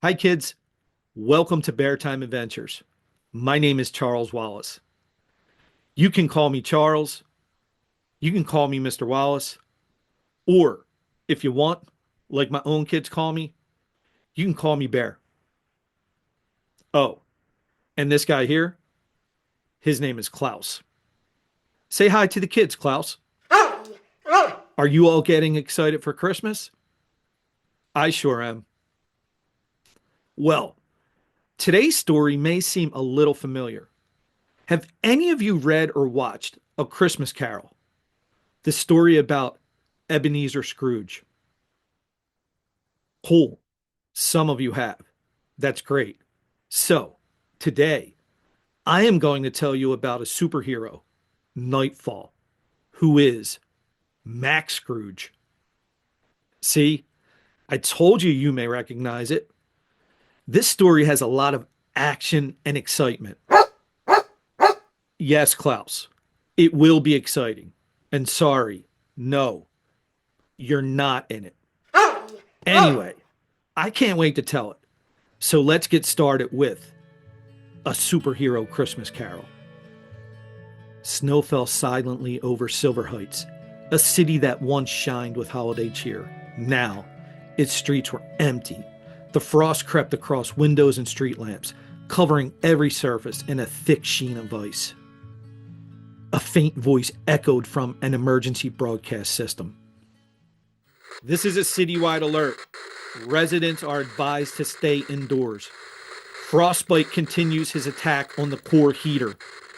Hi, kids. Welcome to Bear Time Adventures. My name is Charles Wallace. You can call me Charles. You can call me Mr. Wallace. Or, if you want, like my own kids call me, you can call me Bear. Oh, and this guy here, his name is Klaus. Say hi to the kids, Klaus. Are you all getting excited for Christmas? I sure am. Well, today's story may seem a little familiar. Have any of you read or watched A Christmas Carol? The story about Ebenezer Scrooge. Cool. Some of you have. That's great. So, today, I am going to tell you about a superhero, Nightfall, who is Max Scrooge. See, I told you you may recognize it. This story has a lot of action and excitement. Yes, Klaus, it will be exciting. And sorry, no, you're not in it. Anyway, I can't wait to tell it. So let's get started with A Superhero Christmas Carol. Snow fell silently over Silver Heights, a city that once shined with holiday cheer. Now, its streets were empty. The frost crept across windows and street lamps, covering every surface in a thick sheen of ice. A faint voice echoed from an emergency broadcast system. This is a citywide alert. Residents are advised to stay indoors. Frostbite continues his attack on the core heater,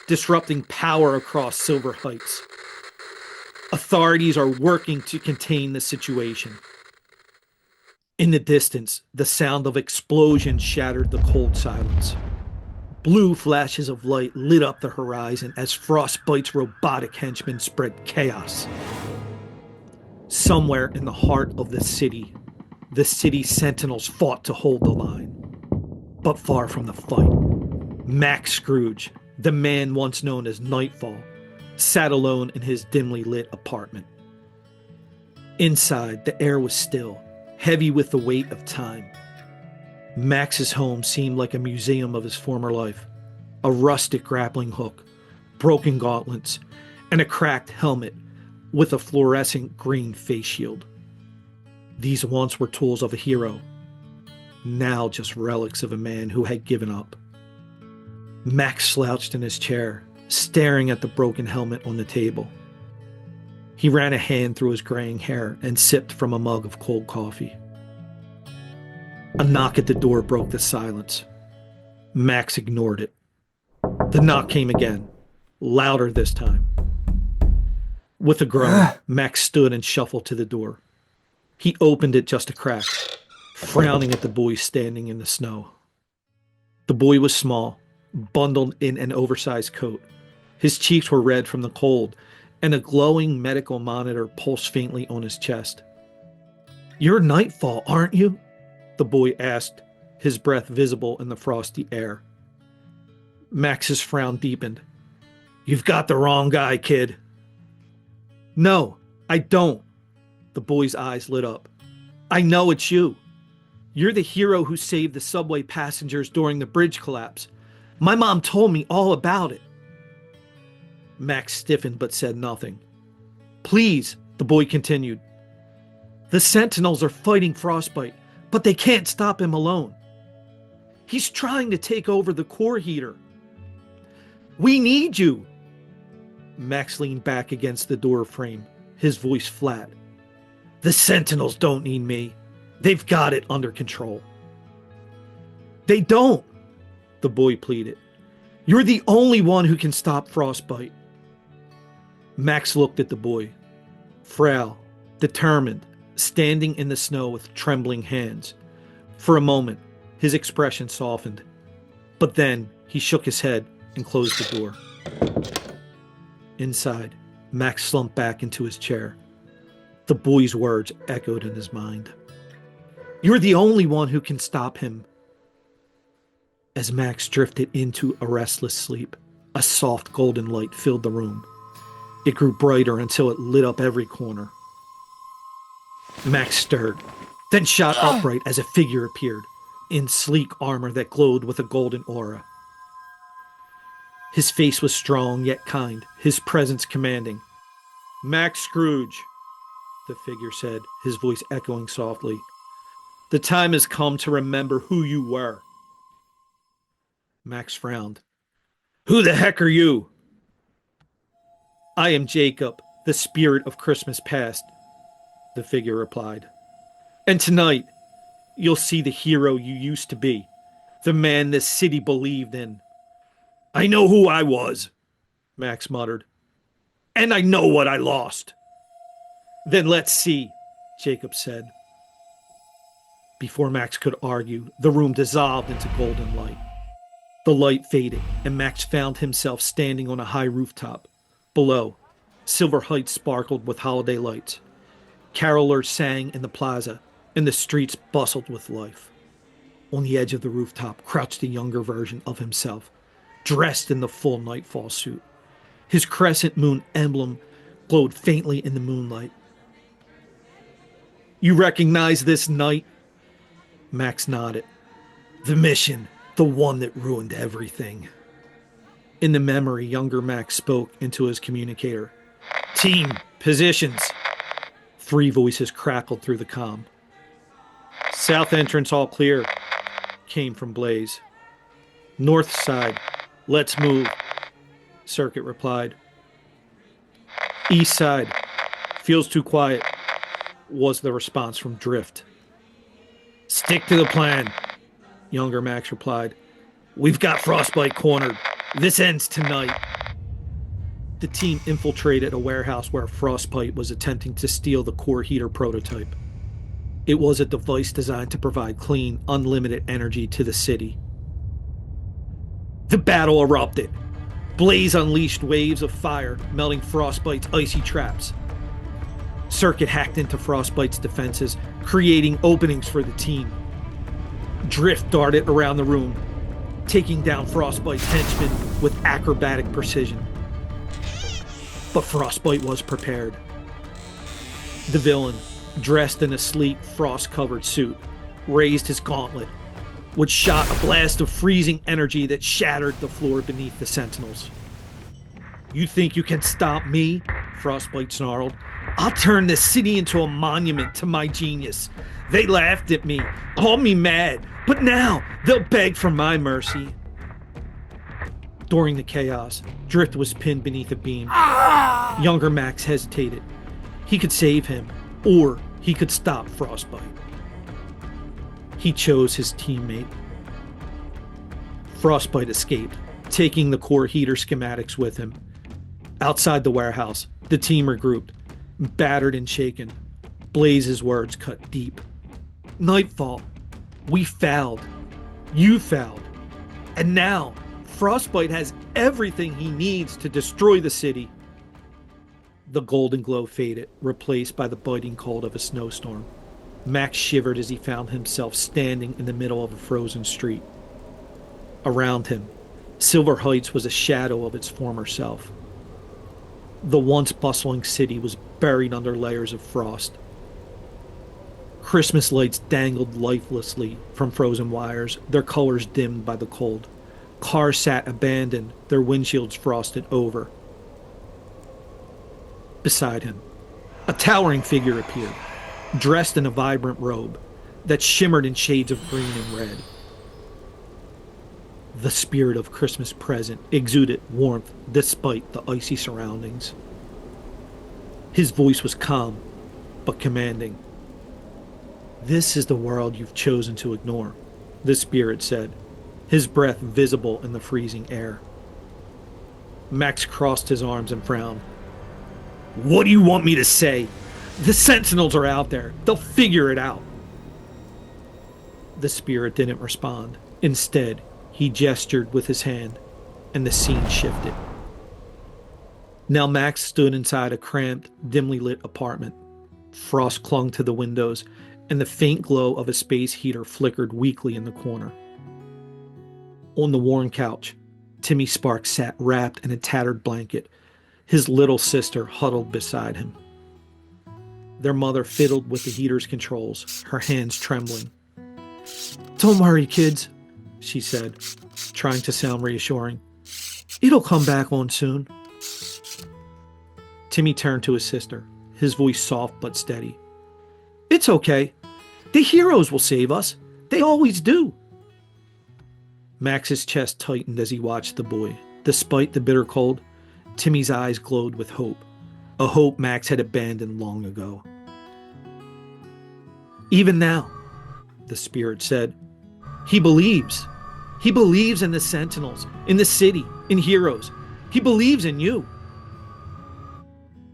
disrupting power across Silver Heights. Authorities are working to contain the situation. In the distance, the sound of explosions shattered the cold silence. Blue flashes of light lit up the horizon as Frostbite's robotic henchmen spread chaos. Somewhere in the heart of the city sentinels fought to hold the line. But far from the fight, Max Scrooge, the man once known as Nightfall, sat alone in his dimly lit apartment. Inside, the air was still, heavy with the weight of time. Max's home seemed like a museum of his former life. A rustic grappling hook, broken gauntlets, and a cracked helmet with a fluorescent green face shield. These once were tools of a hero, now just relics of a man who had given up. Max slouched in his chair, staring at the broken helmet on the table. He ran a hand through his graying hair and sipped from a mug of cold coffee. A knock at the door broke the silence. Max ignored it. The knock came again, louder this time. With a groan, Max stood and shuffled to the door. He opened it just a crack, frowning at the boy standing in the snow. The boy was small, bundled in an oversized coat. His cheeks were red from the cold, and a glowing medical monitor pulsed faintly on his chest. "You're Nightfall, aren't you?" the boy asked, his breath visible in the frosty air. Max's frown deepened. "You've got the wrong guy, kid." "No, I don't." The boy's eyes lit up. "I know it's you. You're the hero who saved the subway passengers during the bridge collapse. My mom told me all about it." Max stiffened but said nothing. "Please," the boy continued. "The Sentinels are fighting Frostbite, but they can't stop him alone. He's trying to take over the core heater. We need you." Max leaned back against the door frame, his voice flat. "The Sentinels don't need me. They've got it under control." "They don't," the boy pleaded. "You're the only one who can stop Frostbite." Max looked at the boy, frail, determined, standing in the snow with trembling hands. For a moment, his expression softened, but then he shook his head and closed the door. Inside, Max slumped back into his chair. The boy's words echoed in his mind. "You're the only one who can stop him." As Max drifted into a restless sleep, a soft golden light filled the room. It grew brighter until it lit up every corner. Max stirred, then shot upright as a figure appeared, in sleek armor that glowed with a golden aura. His face was strong yet kind, his presence commanding. "Max Scrooge," the figure said, his voice echoing softly. "The time has come to remember who you were." Max frowned. "Who the heck are you?" "I am Jacob, the spirit of Christmas past," the figure replied. "And tonight, you'll see the hero you used to be, the man this city believed in." "I know who I was," Max muttered. "And I know what I lost." "Then let's see," Jacob said. Before Max could argue, the room dissolved into golden light. The light faded, and Max found himself standing on a high rooftop. Below, Silver Heights sparkled with holiday lights. Carolers sang in the plaza, and the streets bustled with life. On the edge of the rooftop crouched a younger version of himself, dressed in the full Nightfall suit. His crescent moon emblem glowed faintly in the moonlight. "You recognize this knight?" Max nodded. "The mission, the one that ruined everything." In the memory, younger Max spoke into his communicator. "Team, positions." 3 voices crackled through the comm. "South entrance all clear," came from Blaze. "North side, let's move," Circuit replied. "East side, feels too quiet," was the response from Drift. "Stick to the plan," younger Max replied. "We've got Frostbite cornered. This ends tonight." The team infiltrated a warehouse where Frostbite was attempting to steal the core heater prototype. It was a device designed to provide clean, unlimited energy to the city. The battle erupted. Blaze unleashed waves of fire, melting Frostbite's icy traps. Circuit hacked into Frostbite's defenses, creating openings for the team. Drift darted around the room, taking down Frostbite's henchmen with acrobatic precision. But Frostbite was prepared. The villain, dressed in a sleek, frost-covered suit, raised his gauntlet, which shot a blast of freezing energy that shattered the floor beneath the sentinels. "You think you can stop me?" Frostbite snarled. "I'll turn this city into a monument to my genius. They laughed at me, called me mad, but now they'll beg for my mercy." During the chaos, Drift was pinned beneath a beam. Younger Max hesitated. He could save him, or he could stop Frostbite. He chose his teammate. Frostbite escaped, taking the core heater schematics with him. Outside the warehouse, the team regrouped, battered and shaken. Blaze's words cut deep. "Nightfall, we fouled. You fouled. And now, Frostbite has everything he needs to destroy the city." The golden glow faded, replaced by the biting cold of a snowstorm. Max shivered as he found himself standing in the middle of a frozen street. Around him, Silver Heights was a shadow of its former self. The once bustling city was buried under layers of frost. Christmas lights dangled lifelessly from frozen wires, their colors dimmed by the cold. Cars sat abandoned, their windshields frosted over. Beside him, a towering figure appeared, dressed in a vibrant robe that shimmered in shades of green and red. The spirit of Christmas present exuded warmth despite the icy surroundings. His voice was calm, but commanding. "This is the world you've chosen to ignore," the spirit said, his breath visible in the freezing air. Max crossed his arms and frowned. "What do you want me to say? The Sentinels are out there. They'll figure it out." The spirit didn't respond. Instead, he gestured with his hand, and the scene shifted. Now Max stood inside a cramped, dimly lit apartment. Frost clung to the windows, and the faint glow of a space heater flickered weakly in the corner. On the worn couch, Timmy Sparks sat wrapped in a tattered blanket, his little sister huddled beside him. Their mother fiddled with the heater's controls, her hands trembling. Don't worry, kids, she said, trying to sound reassuring. It'll come back on soon. Timmy turned to his sister, his voice soft but steady. It's okay. The heroes will save us. They always do. Max's chest tightened as he watched the boy. Despite the bitter cold, Timmy's eyes glowed with hope, a hope Max had abandoned long ago. Even now, the spirit said, he believes. He believes in the Sentinels, in the city, in heroes. He believes in you.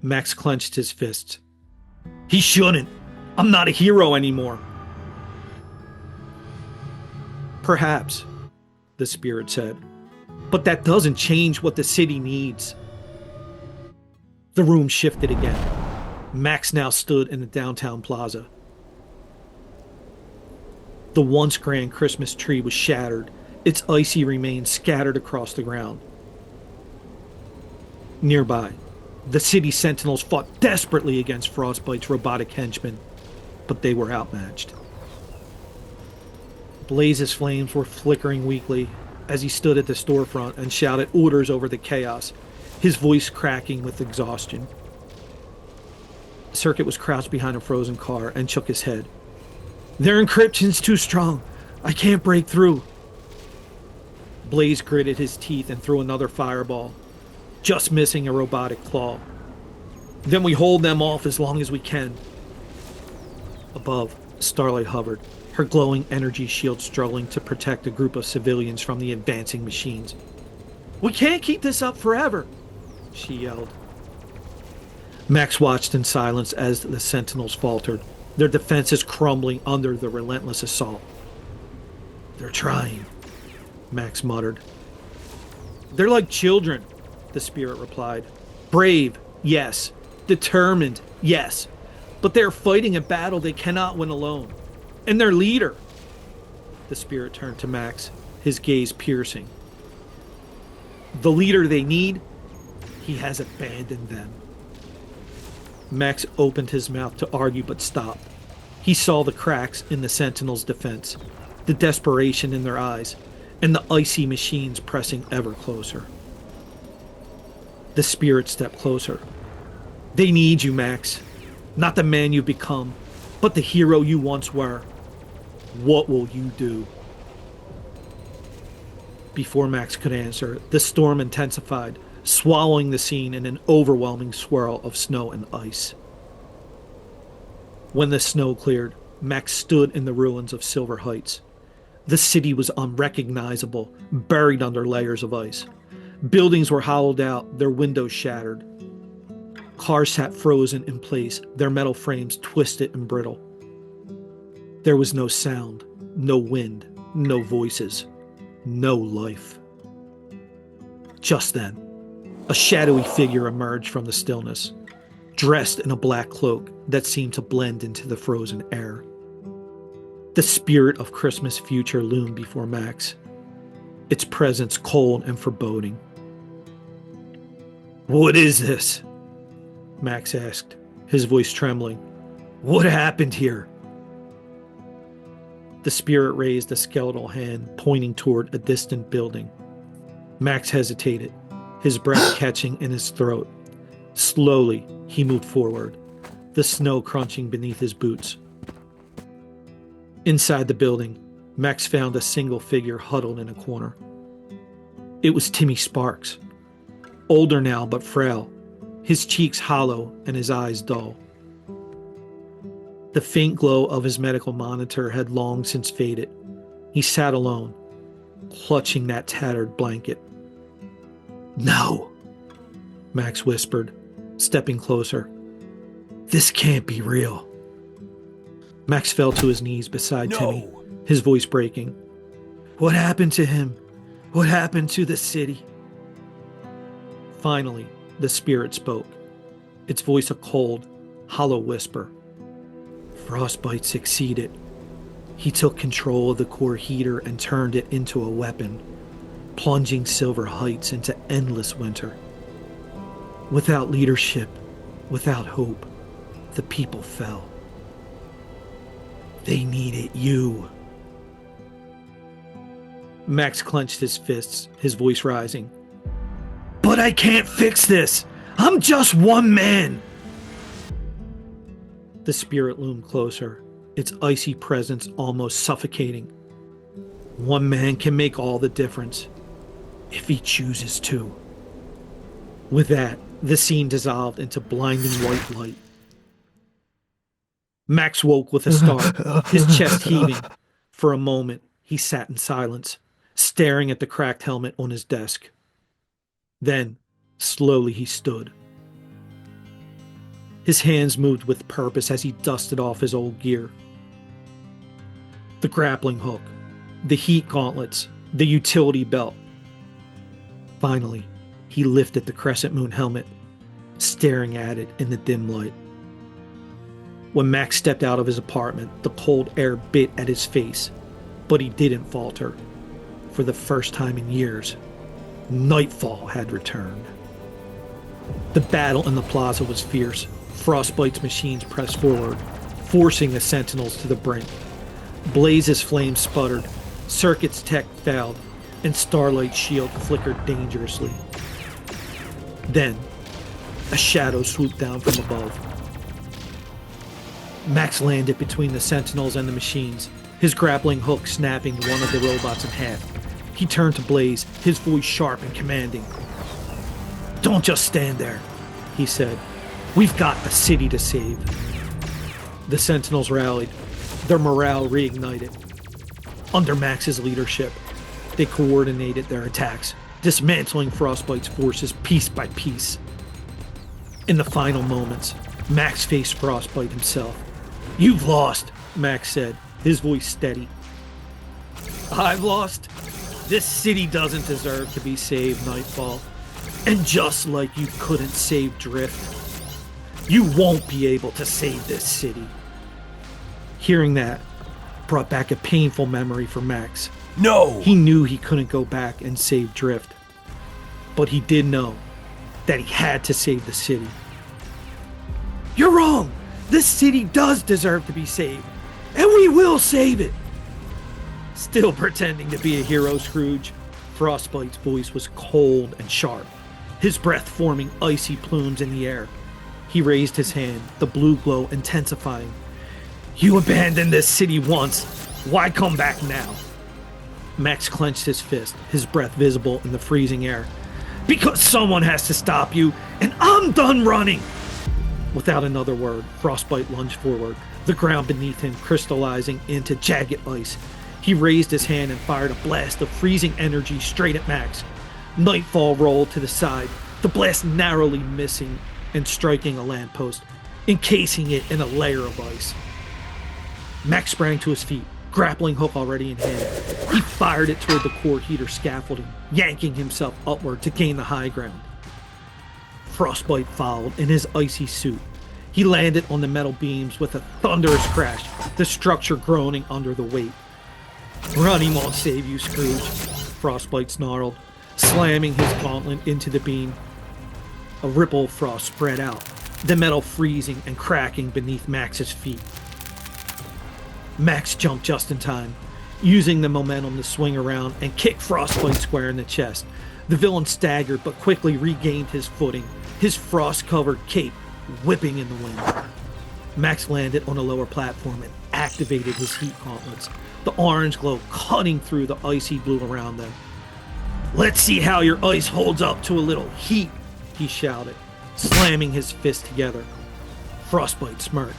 Max clenched his fists. He shouldn't. I'm not a hero anymore. Perhaps, the spirit said, but that doesn't change what the city needs. The room shifted again. Max now stood in the downtown plaza. The once grand Christmas tree was shattered, its icy remains scattered across the ground. Nearby, the city sentinels fought desperately against Frostbite's robotic henchmen, but they were outmatched. Blaze's flames were flickering weakly as he stood at the storefront and shouted orders over the chaos, his voice cracking with exhaustion. Circuit was crouched behind a frozen car and shook his head. Their encryption's too strong. I can't break through. Blaze gritted his teeth and threw another fireball, just missing a robotic claw. Then we hold them off as long as we can. Above, Starlight hovered, her glowing energy shield struggling to protect a group of civilians from the advancing machines. We can't keep this up forever, she yelled. Max watched in silence as the sentinels faltered, their defenses crumbling under the relentless assault. They're trying, Max muttered. They're like children, the spirit replied. Brave, yes. Determined, yes. But they're fighting a battle they cannot win alone. And their leader. The spirit turned to Max, his gaze piercing. The leader they need, he has abandoned them. Max opened his mouth to argue but stopped. He saw the cracks in the Sentinels' defense, the desperation in their eyes, and the icy machines pressing ever closer. The spirit stepped closer. They need you, Max. Not the man you've become, but the hero you once were. What will you do? Before Max could answer, the storm intensified, swallowing the scene in an overwhelming swirl of snow and ice. When the snow cleared, Max stood in the ruins of Silver Heights. The city was unrecognizable, buried under layers of ice. Buildings were hollowed out, their windows shattered. Cars sat frozen in place, their metal frames twisted and brittle. There was no sound, no wind, no voices, no life. Just then, a shadowy figure emerged from the stillness, dressed in a black cloak that seemed to blend into the frozen air. The spirit of Christmas future loomed before Max, its presence cold and foreboding. What is this? Max asked, his voice trembling. What happened here? The spirit raised a skeletal hand, pointing toward a distant building. Max hesitated, his breath catching in his throat. Slowly, he moved forward, the snow crunching beneath his boots. Inside the building, Max found a single figure huddled in a corner. It was Timmy Sparks, older now but frail, his cheeks hollow and his eyes dull. The faint glow of his medical monitor had long since faded. He sat alone, clutching that tattered blanket. No, Max whispered, stepping closer. This can't be real. Max fell to his knees beside Timmy, his voice breaking. What happened to him? What happened to the city? Finally, the spirit spoke, its voice a cold, hollow whisper. Frostbite succeeded. He took control of the core heater and turned it into a weapon, plunging Silver Heights into endless winter. Without leadership, without hope, the people fell. They needed you. Max clenched his fists, his voice rising. But I can't fix this! I'm just one man! The spirit loomed closer, its icy presence almost suffocating. One man can make all the difference, if he chooses to. With that, the scene dissolved into blinding white light. Max woke with a start, his chest heaving. For a moment, he sat in silence, staring at the cracked helmet on his desk. Then, slowly he stood. His hands moved with purpose as he dusted off his old gear. The grappling hook, the heat gauntlets, the utility belt. Finally, he lifted the crescent moon helmet, staring at it in the dim light. When Max stepped out of his apartment, the cold air bit at his face, but he didn't falter. For the first time in years, Nightfall had returned. The battle in the plaza was fierce. Frostbite's machines pressed forward, forcing the sentinels to the brink. Blaze's flames sputtered, Circuit's tech failed, and Starlight's shield flickered dangerously. Then, a shadow swooped down from above. Max landed between the sentinels and the machines, his grappling hook snapping one of the robots in half. He turned to Blaze, his voice sharp and commanding. "Don't just stand there," he said. "We've got a city to save." The sentinels rallied, their morale reignited. Under Max's leadership, they coordinated their attacks, dismantling Frostbite's forces piece by piece. In the final moments, Max faced Frostbite himself. "You've lost," Max said, his voice steady. "I've lost? This city doesn't deserve to be saved, Nightfall. And just like you couldn't save Drift, you won't be able to save this city." Hearing that brought back a painful memory for Max. No! He knew he couldn't go back and save Drift, but he did know that he had to save the city. "You're wrong! This city does deserve to be saved, and we will save it!" Still pretending to be a hero, Scrooge, Frostbite's voice was cold and sharp, his breath forming icy plumes in the air. He raised his hand, the blue glow intensifying. "You abandoned this city once. Why come back now?" Max clenched his fist, his breath visible in the freezing air. "Because someone has to stop you, and I'm done running!" Without another word, Frostbite lunged forward, the ground beneath him crystallizing into jagged ice. He raised his hand and fired a blast of freezing energy straight at Max. Nightfall rolled to the side, the blast narrowly missing and striking a lamppost, encasing it in a layer of ice. Max sprang to his feet, grappling hook already in hand. He fired it toward the core heater scaffolding, yanking himself upward to gain the high ground. Frostbite followed in his icy suit. He landed on the metal beams with a thunderous crash, the structure groaning under the weight. "Running won't save you, Scrooge," Frostbite snarled, slamming his gauntlet into the beam. A ripple of frost spread out, the metal freezing and cracking beneath Max's feet. Max jumped just in time, using the momentum to swing around and kick Frostbite square in the chest. The villain staggered but quickly regained his footing, his frost-covered cape whipping in the wind. Max landed on a lower platform and activated his heat gauntlets, the orange glow cutting through the icy blue around them. "Let's see how your ice holds up to a little heat," he shouted, slamming his fists together. Frostbite smirked.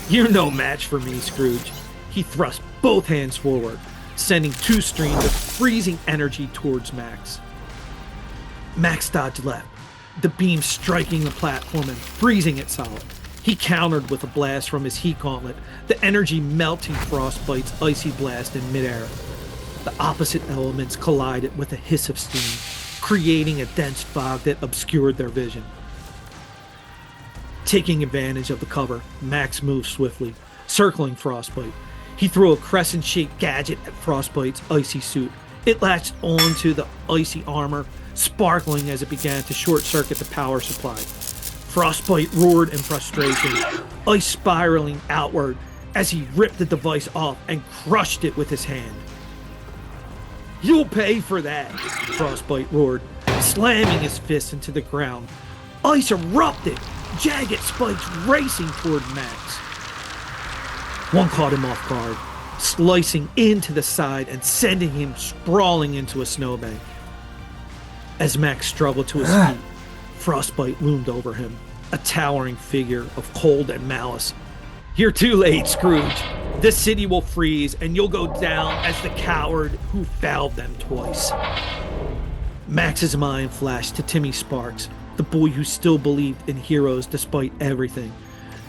"You're no match for me, Scrooge." He thrust both hands forward, sending two streams of freezing energy towards Max. Max dodged left, the beam striking the platform and freezing it solid. He countered with a blast from his heat gauntlet, the energy melting Frostbite's icy blast in midair. The opposite elements collided with a hiss of steam, creating a dense fog that obscured their vision. Taking advantage of the cover, Max moved swiftly, circling Frostbite. He threw a crescent-shaped gadget at Frostbite's icy suit. It latched onto the icy armor, sparkling as it began to short-circuit the power supply. Frostbite roared in frustration, ice spiraling outward as he ripped the device off and crushed it with his hand. You'll pay for that, Frostbite roared, slamming his fist into the ground. Ice erupted, jagged spikes racing toward Max. One caught him off guard, slicing into the side and sending him sprawling into a snowbank. As Max struggled to his feet, Frostbite loomed over him, a towering figure of cold and malice. You're too late, Scrooge. This city will freeze, and you'll go down as the coward who fouled them twice. Max's mind flashed to Timmy Sparks, the boy who still believed in heroes despite everything.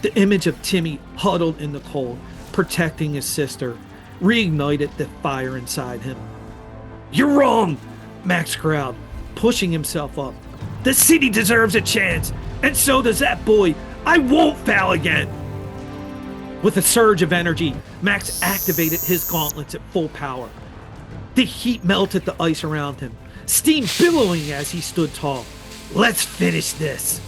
The image of Timmy huddled in the cold, protecting his sister, reignited the fire inside him. You're wrong, Max growled, pushing himself up. The city deserves a chance, and so does that boy. I won't foul again. With a surge of energy, Max activated his gauntlets at full power. The heat melted the ice around him, steam billowing as he stood tall. Let's finish this.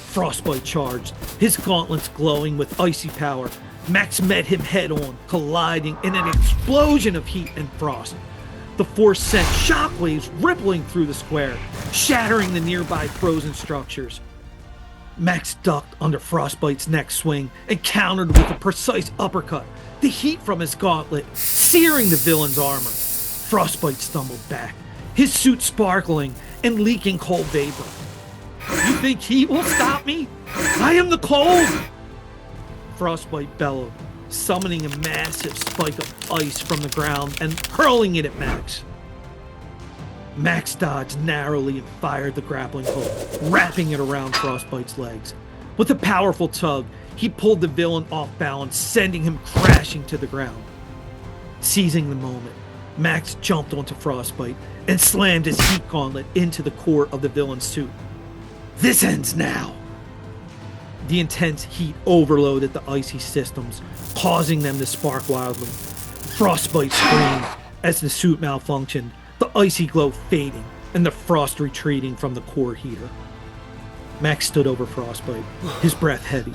Frostbite charged, his gauntlets glowing with icy power. Max met him head-on, colliding in an explosion of heat and frost. The force sent shockwaves rippling through the square, shattering the nearby frozen structures. Max ducked under Frostbite's next swing and countered with a precise uppercut, the heat from his gauntlet searing the villain's armor. Frostbite stumbled back, his suit sparkling and leaking cold vapor. You think heat will stop me? I am the cold! Frostbite bellowed, summoning a massive spike of ice from the ground and hurling it at Max. Max dodged narrowly and fired the grappling hook, wrapping it around Frostbite's legs. With a powerful tug, he pulled the villain off balance, sending him crashing to the ground. Seizing the moment, Max jumped onto Frostbite and slammed his heat gauntlet into the core of the villain's suit. This ends now! The intense heat overloaded the icy systems, causing them to spark wildly. Frostbite screamed as the suit malfunctioned, the icy glow fading and the frost retreating from the core heater. Max stood over Frostbite, his breath heavy,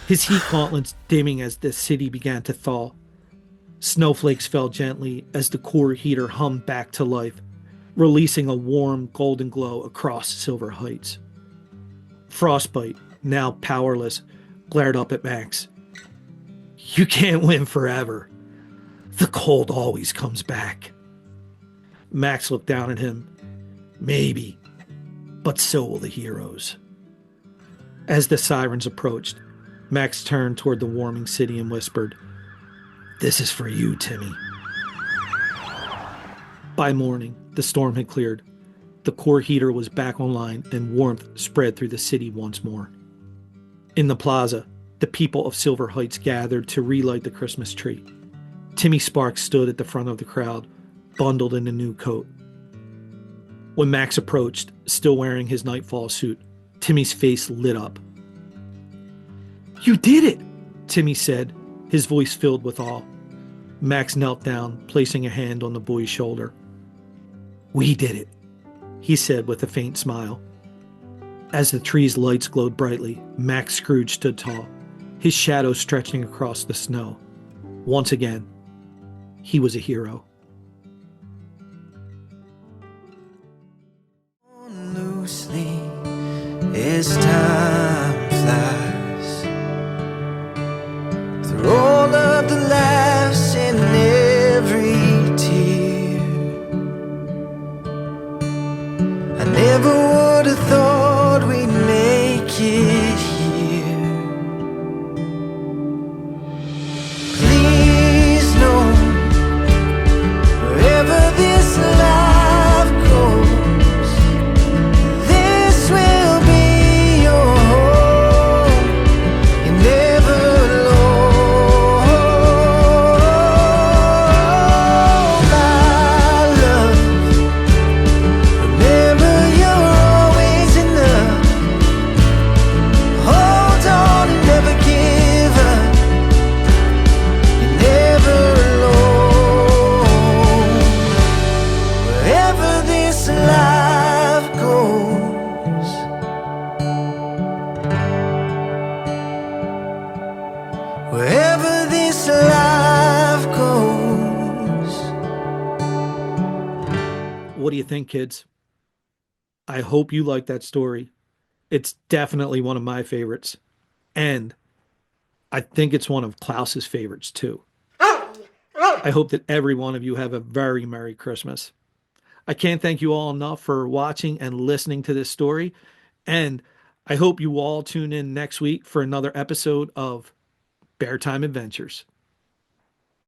his heat gauntlets dimming as the city began to thaw. Snowflakes fell gently as the core heater hummed back to life, releasing a warm golden glow across Silver Heights. Frostbite, now powerless, glared up at Max. You can't win forever. The cold always comes back. Max looked down at him. Maybe, but so will the heroes. As the sirens approached, Max turned toward the warming city and whispered, This is for you, Timmy. By morning, the storm had cleared. The core heater was back online and warmth spread through the city once more. In the plaza, the people of Silver Heights gathered to relight the Christmas tree. Timmy Sparks stood at the front of the crowd, bundled in a new coat. When Max approached, still wearing his Nightfall suit, Timmy's face lit up. You did it, Timmy said, his voice filled with awe. Max knelt down, placing a hand on the boy's shoulder. We did it, he said with a faint smile. As the tree's lights glowed brightly, Max Scrooge stood tall, his shadow stretching across the snow. Once again, he was a hero. Loosely as time flies through all of the laughs and every tear. I never would have thought we'd make it here. Please know, wherever this life goes, this will be your What do you think, kids? I hope you like that story. It's definitely one of my favorites. And I think it's one of Klaus's favorites too. I hope that every one of you have a very Merry Christmas. I can't thank you all enough for watching and listening to this story. And I hope you all tune in next week for another episode of Bear Time Adventures.